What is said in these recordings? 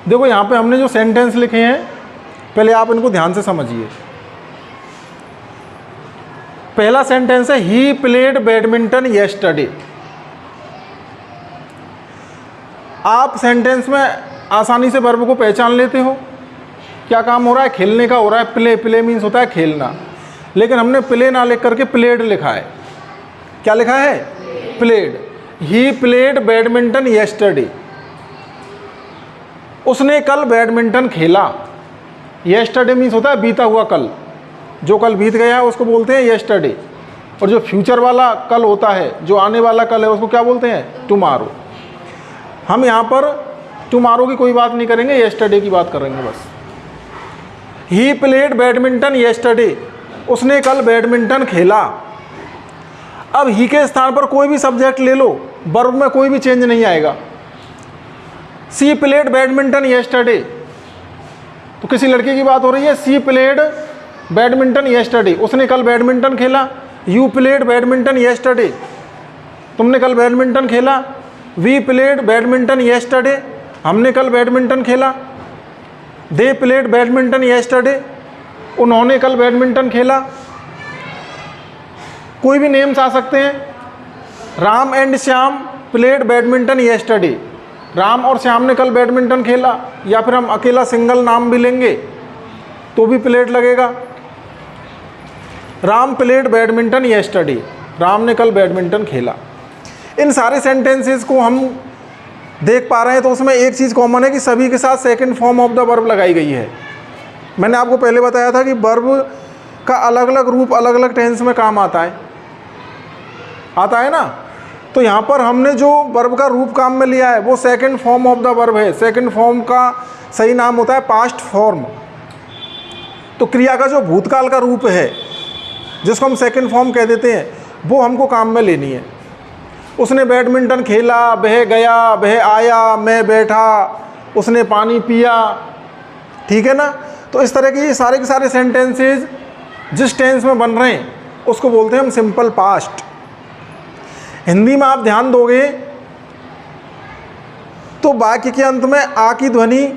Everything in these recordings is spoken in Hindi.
देखो यहाँ पे हमने जो सेंटेंस लिखे हैं पहले आप इनको ध्यान से समझिए। पहला सेंटेंस है ही प्लेड बैडमिंटन येस्टरडे। आप सेंटेंस में आसानी से वर्ब को पहचान लेते हो। क्या काम हो रहा है? खेलने का हो रहा है। प्ले, प्ले मीन्स होता है खेलना, लेकिन हमने प्ले ना लिख करके प्लेड लिखा है। क्या लिखा है? Played. He played badminton yesterday. उसने कल बैडमिंटन खेला। येस्टरडे मीन्स होता है बीता हुआ कल, जो कल बीत गया है उसको बोलते हैं येस्टरडे। और जो फ्यूचर वाला कल होता है, जो आने वाला कल है, उसको क्या बोलते हैं? टुमारो। हम यहाँ पर टुमारो की कोई बात नहीं करेंगे, येस्टरडे की बात करेंगे बस। He played badminton yesterday. उसने कल बैडमिंटन खेला। अब ही के स्थान पर कोई भी सब्जेक्ट ले लो, वर्ब में कोई भी चेंज नहीं आएगा। सी प्लेड बैडमिंटन येस्टरडे, तो किसी लड़के की बात हो रही है। सी प्लेड बैडमिंटन येस्टरडे, उसने कल बैडमिंटन खेला। यू प्लेड बैडमिंटन येस्टरडे, तुमने कल बैडमिंटन खेला। वी प्लेड बैडमिंटन येस्टरडे, हमने कल बैडमिंटन खेला। दे प्लेड बैडमिंटन येस्टरडे, उन्होंने कल बैडमिंटन खेला। कोई भी नेम्स आ सकते हैं। Ram and Shyam played badminton yesterday, Ram और श्याम ने कल बैडमिंटन खेला। या फिर हम अकेला सिंगल नाम भी लेंगे तो भी प्लेड लगेगा। Ram played badminton yesterday, Ram ने कल बैडमिंटन खेला। इन सारे सेंटेंसेस को हम देख पा रहे हैं तो उसमें एक चीज़ कॉमन है कि सभी के साथ second form of the verb लगाई गई है। मैंने आपको पहले बताया था कि वर्ब का अलग अलग रूप अलग अलग टेंस में काम आता है ना। तो यहाँ पर हमने जो वर्ब का रूप काम में लिया है वो second form of the verb है। सेकंड फॉर्म का सही नाम होता है पास्ट फॉर्म। तो क्रिया का जो भूतकाल का रूप है जिसको हम सेकंड फॉर्म कह देते हैं, वो हमको काम में लेनी है। उसने बैडमिंटन खेला, वह गया, वह आया, मैं बैठा, उसने पानी पिया। ठीक है ना। तो इस तरह के सारे सेंटेंसेस जिस टेंस में बन रहे हैं उसको बोलते हैं हम सिंपल पास्ट। हिंदी में आप ध्यान दोगे तो वाक्य के अंत में आ की ध्वनि,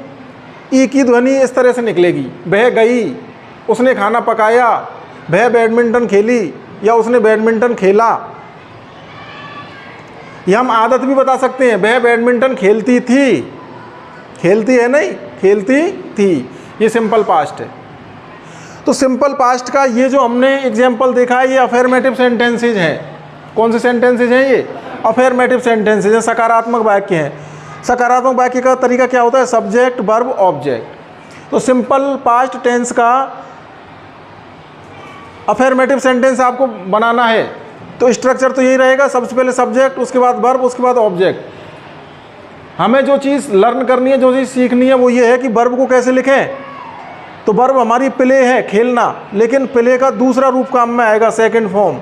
ई की ध्वनि इस तरह से निकलेगी। वह गई, उसने खाना पकाया, वह बैडमिंटन खेली, या उसने बैडमिंटन खेला। या हम आदत भी बता सकते हैं, वह बैडमिंटन खेलती थी। खेलती है नहीं, खेलती थी। ये सिंपल पास्ट है। तो सिंपल पास्ट का ये जो हमने एग्जाम्पल देखा है ये अफर्मेटिव सेंटेंसेज हैं। कौन से सेंटेंसेज हैं ये? अफर्मेटिव सेंटेंसेज हैं, सकारात्मक वाक्य हैं। सकारात्मक वाक्य का तरीका क्या होता है? Subject, verb, object. तो सिंपल पास्ट टेंस का अफर्मेटिव सेंटेंस आपको बनाना है तो स्ट्रक्चर तो यही रहेगा, सबसे पहले सब्जेक्ट, उसके बाद वर्ब, उसके बाद ऑब्जेक्ट। हमें जो चीज़ लर्न करनी है, जो चीज़ सीखनी है वो ये है कि वर्ब को कैसे लिखें। तो वर्ब हमारी प्ले है, खेलना, लेकिन प्ले का दूसरा रूप काम में आएगा, सेकंड फॉर्म।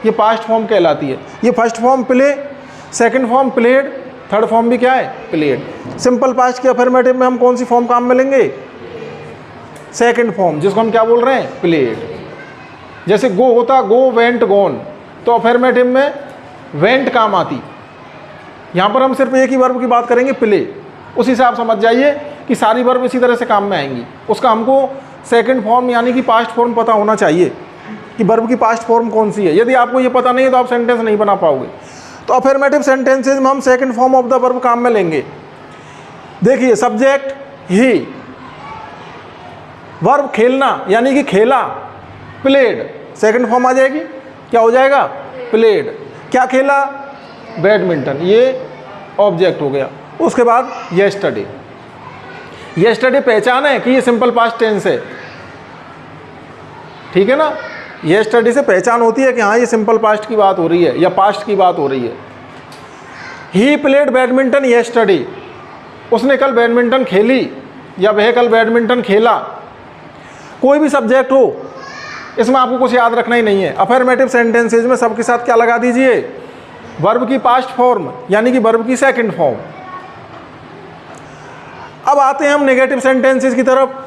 ये पास्ट फॉर्म कहलाती है। ये first form play, second form played, third form भी क्या है? प्लेड। सिंपल पास्ट के अफर्मेटिव में हम कौन सी फॉर्म काम में लेंगे? सेकंड फॉर्म, जिसको हम क्या बोल रहे हैं? प्लेड। जैसे गो होता गो, वेंट, गोन, तो अफर्मेटिव में वेंट काम आती। यहाँ पर हम सिर्फ एक ही वर्ब की बात करेंगे, प्ले। उसी से आप समझ जाइए कि सारी वर्ब इसी तरह से काम में आएंगी। उसका हमको सेकंड फॉर्म यानी कि पास्ट फॉर्म पता होना चाहिए कि वर्ब की पास्ट फॉर्म कौन सी है। यदि आपको ये पता नहीं है तो आप सेंटेंस नहीं बना पाओगे। तो अफर्मेटिव सेंटेंसेज में हम second form of the verb काम में लेंगे। देखिए, सब्जेक्ट ही, वर्ब खेलना यानी कि खेला, प्लेड, सेकंड फॉर्म आ जाएगी। क्या हो जाएगा? प्लेड। क्या खेला? बैडमिंटन, ये ऑब्जेक्ट हो गया। उसके बाद येस्टरडे। येस्टरडे पहचान है कि ये सिंपल पास्ट टेंस है। ठीक है ना। येस्टरडे से पहचान होती है कि हाँ ये सिंपल पास्ट की बात हो रही है या पास्ट की बात हो रही है। ही प्लेड बैडमिंटन येस्टरडे, उसने कल बैडमिंटन खेली या वह कल बैडमिंटन खेला। कोई भी सब्जेक्ट हो, इसमें आपको कुछ याद रखना ही नहीं है। अफर्मेटिव सेंटेंसेज में सबके साथ क्या लगा दीजिए? वर्ब की पास्ट फॉर्म यानी कि वर्ब की सेकंड फॉर्म। अब आते हैं हम नेगेटिव सेंटेंसेस की तरफ।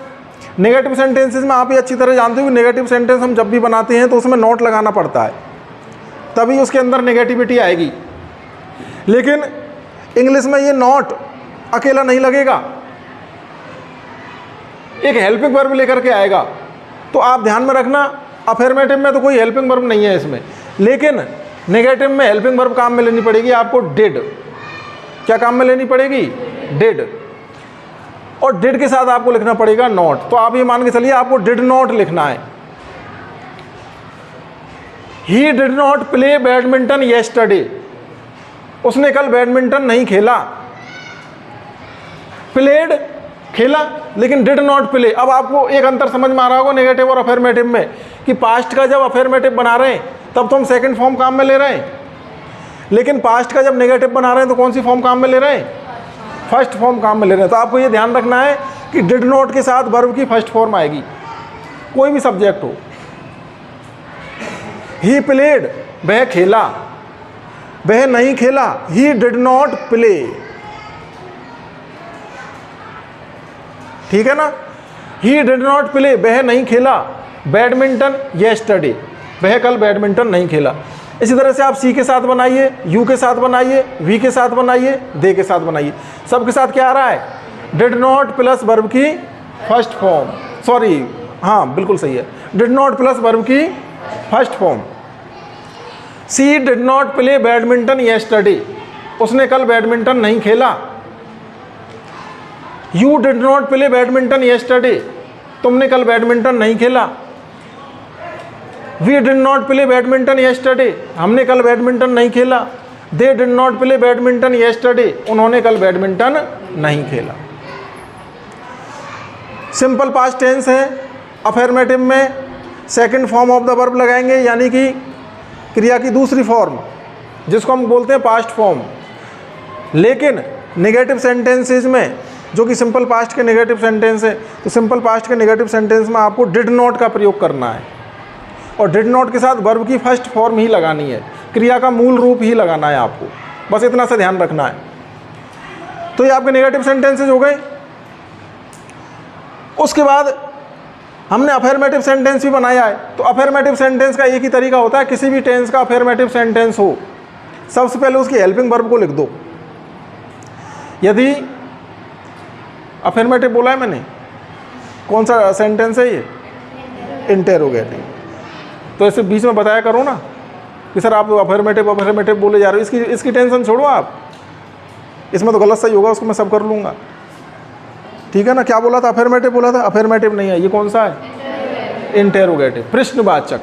नेगेटिव सेंटेंसेस में आप ये अच्छी तरह जानते हो कि नेगेटिव सेंटेंस हम जब भी बनाते हैं तो उसमें नॉट लगाना पड़ता है, तभी उसके अंदर नेगेटिविटी आएगी। लेकिन इंग्लिश में ये नॉट अकेला नहीं लगेगा, एक हेल्पिंग वर्ब लेकर के आएगा। तो आप ध्यान में रखना, अफर्मेटिव में तो कोई हेल्पिंग वर्ब नहीं है इसमें, लेकिन नेगेटिव में हेल्पिंग वर्ब काम में लेनी पड़ेगी आपको डिड। क्या काम में लेनी पड़ेगी? डिड। और डिड के साथ आपको लिखना पड़ेगा नॉट। तो आप ये मान के चलिए आपको डिड नॉट लिखना है। He did not play badminton yesterday, उसने कल बैडमिंटन नहीं खेला। प्लेड, खेला, लेकिन डिड नॉट प्ले। अब आपको एक अंतर समझ में आ रहा होगा नेगेटिव और अफर्मेटिव में, कि पास्ट का जब अफर्मेटिव बना रहे हैं तब तो हम सेकंड फॉर्म काम में ले रहे हैं, लेकिन पास्ट का जब नेगेटिव बना रहे हैं तो कौन सी फॉर्म काम में ले रहे हैं? फर्स्ट फॉर्म काम में ले रहे हैं। तो आपको ये ध्यान रखना है कि डिड नॉट के साथ वर्ब की फर्स्ट फॉर्म आएगी, कोई भी सब्जेक्ट हो। ही प्लेड, वह खेला, वह नहीं खेला। ही डिड नॉट प्ले, ठीक है ना। ही डिड नॉट प्ले, वह नहीं खेला बैडमिंटन येस्टरडे, वह कल बैडमिंटन नहीं खेला। इसी तरह से आप सी के साथ बनाइए, यू के साथ बनाइए, वी के साथ बनाइए, दे के साथ बनाइए। सबके साथ क्या आ रहा है? डिड नॉट प्लस वर्ब की फर्स्ट फॉर्म, सॉरी हाँ बिल्कुल सही है, डिड नॉट प्लस वर्ब की first form. She did not play badminton yesterday, उसने कल बैडमिंटन नहीं खेला। You did not play badminton yesterday, तुमने कल बैडमिंटन नहीं खेला। We did not play badminton yesterday, हमने कल बैडमिंटन नहीं खेला। They did not play badminton yesterday, उन्होंने कल बैडमिंटन नहीं खेला। सिंपल पास्ट टेंस है। अफर्मेटिव में second form of the verb लगाएंगे, यानी कि क्रिया की दूसरी फॉर्म, जिसको हम बोलते हैं पास्ट फॉर्म। लेकिन नेगेटिव सेंटेंसेस में, जो कि सिंपल पास्ट के नेगेटिव सेंटेंस है, तो सिंपल पास्ट के नेगेटिव सेंटेंस में आपको डिड नॉट का प्रयोग करना है, और डिड नॉट के साथ वर्ब की फर्स्ट फॉर्म ही लगानी है, क्रिया का मूल रूप ही लगाना है आपको, बस इतना सा ध्यान रखना है। तो ये आपके नेगेटिव सेंटेंसेस हो गए। उसके बाद हमने अफर्मेटिव सेंटेंस भी बनाया है। तो अफर्मेटिव सेंटेंस का एक ही तरीका होता है, किसी भी टेंस का अफर्मेटिव सेंटेंस हो, सबसे पहले उसकी हेल्पिंग वर्ब को लिख दो। यदि अफर्मेटिव बोला है मैंने, कौन सा सेंटेंस है ये? इंटेरोगेटिव। तो ऐसे बीच में बताया करो ना कि सर आप अफर्मेटिव बोले जा रहे हो, इसकी टेंशन छोड़ो आप, इसमें तो गलत सही होगा, उसको मैं सब कर लूँगा, ठीक है ना। क्या बोला था? अफर्मेटिव बोला था। अफर्मेटिव नहीं है, ये कौन सा है? इंटेरोगेटिव, प्रश्नवाचक।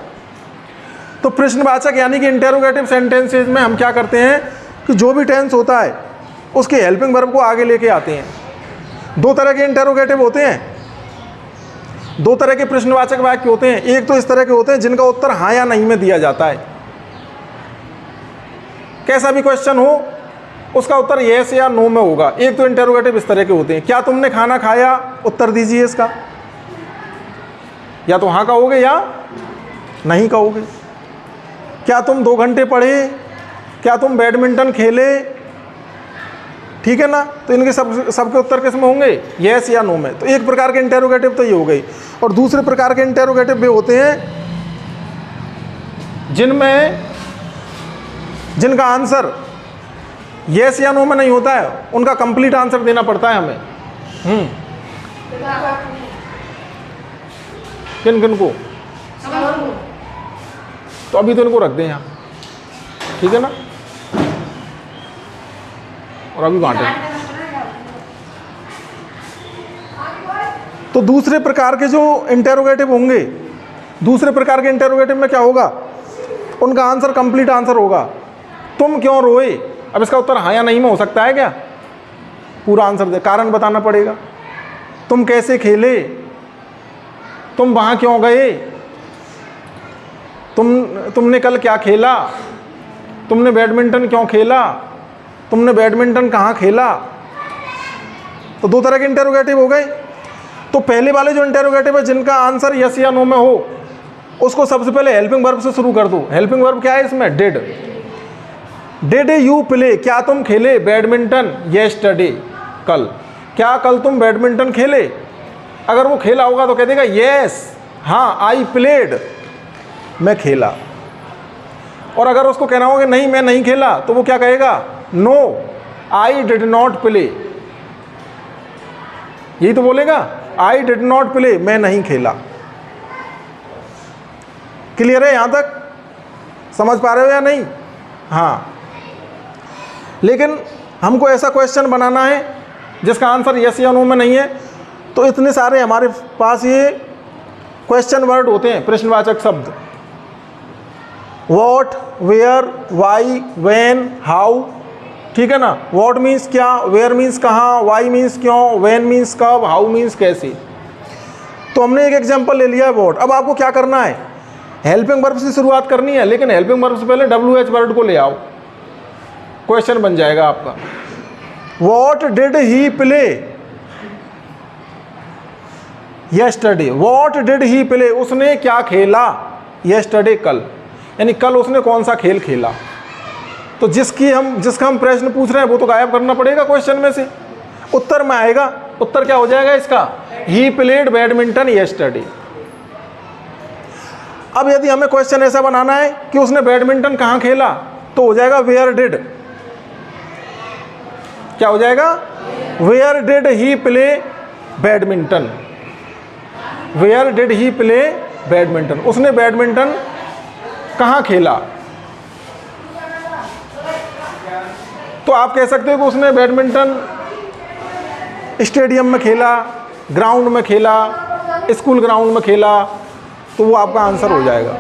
तो प्रश्नवाचक यानी कि इंटेरोगेटिव सेंटेंसेज में हम क्या करते हैं कि जो भी टेंस होता है उसके हेल्पिंग वर्ब को आगे लेके आते हैं। दो तरह के इंटेरोगेटिव होते हैं, दो तरह के प्रश्नवाचक वाक्य होते हैं। एक तो इस तरह के होते हैं जिनका उत्तर हाँ या नहीं में दिया जाता है, कैसा भी क्वेश्चन हो उसका उत्तर येस या नो में होगा। एक तो इंटेरोगेटिव इस तरह के होते हैं, क्या तुमने खाना खाया, उत्तर दीजिए इसका, या तो हाँ कहोगे या नहीं कहोगे। क्या तुम 2 घंटे पढ़े, क्या तुम बैडमिंटन खेले, ठीक है ना। तो इनके सबके उत्तर किस में होंगे? येस या नो में। तो एक प्रकार के इंटेरोगेटिव तो ये हो गई। और दूसरे प्रकार के इंटेरोगेटिव भी होते हैं जिनका आंसर येस या नो में नहीं होता है, उनका कंप्लीट आंसर देना पड़ता है हमें। किन किन को? तो अभी तो इनको रख दें यहाँ, ठीक है ना, और अभी बांटे। तो दूसरे प्रकार के जो इंटेरोगेटिव होंगे, दूसरे प्रकार के इंटेरोगेटिव में क्या होगा? उनका आंसर कंप्लीट आंसर होगा। तुम क्यों रोए, अब इसका उत्तर हाँ या नहीं में हो सकता है क्या? पूरा आंसर दे, कारण बताना पड़ेगा। तुम कैसे खेले, तुम वहाँ क्यों गए, तुमने कल क्या खेला, तुमने बैडमिंटन क्यों खेला, तुमने बैडमिंटन कहाँ खेला। तो दो तरह के इंटेरोगेटिव हो गए। तो पहले वाले जो इंटेरोगेटिव है जिनका आंसर यस या नो में हो, उसको सबसे पहले हेल्पिंग वर्ब से शुरू कर दो। हेल्पिंग वर्ब क्या है इसमें? डिड। डिड यू प्ले, क्या तुम खेले बैडमिंटन येस्टरडे, कल, क्या कल तुम बैडमिंटन खेले। अगर वो खेला होगा तो कह देगा येस, हाँ आई प्लेड, मैं खेला। और अगर उसको कहना होगा कि नहीं मैं नहीं खेला, तो वो क्या कहेगा? No I did not play, यही तो बोलेगा। आई डिड नॉट प्ले, मैं नहीं खेला। क्लियर है यहाँ तक? समझ पा रहे हो या नहीं? हाँ। लेकिन हमको ऐसा क्वेश्चन बनाना है जिसका आंसर यस या नो में नहीं है, तो इतने सारे हमारे पास ये क्वेश्चन वर्ड होते हैं, प्रश्नवाचक शब्द। What, where, why, when, how, ठीक है ना। वॉट मीन्स क्या, वेयर मीन्स कहाँ, वाई मीन्स क्यों, व्हेन मीन्स कब, हाउ मीन्स कैसे। तो हमने एक एग्जांपल ले लिया है वॉट। अब आपको क्या करना है, हेल्पिंग वर्ब से शुरुआत करनी है, लेकिन हेल्पिंग वर्ब से पहले WH वर्ड को ले आओ, क्वेश्चन बन जाएगा आपका। What did he play yesterday, what did he play, उसने क्या खेला यस्टरडे, कल, यानी कल उसने कौन सा खेल खेला। तो जिसका हम प्रश्न पूछ रहे हैं वो तो गायब करना पड़ेगा क्वेश्चन में से। उत्तर में आएगा, उत्तर क्या हो जाएगा इसका, ही प्लेड बैडमिंटन यस्टरडे। अब यदि हमें क्वेश्चन ऐसा बनाना है कि उसने बैडमिंटन कहाँ खेला, तो हो जाएगा वेयर डिड, क्या हो जाएगा, where did he play badminton, where did he play badminton, उसने बैडमिंटन कहाँ खेला। तो आप कह सकते हो कि उसने बैडमिंटन स्टेडियम में खेला, ग्राउंड में खेला, स्कूल ग्राउंड में खेला, तो वो आपका आंसर हो जाएगा।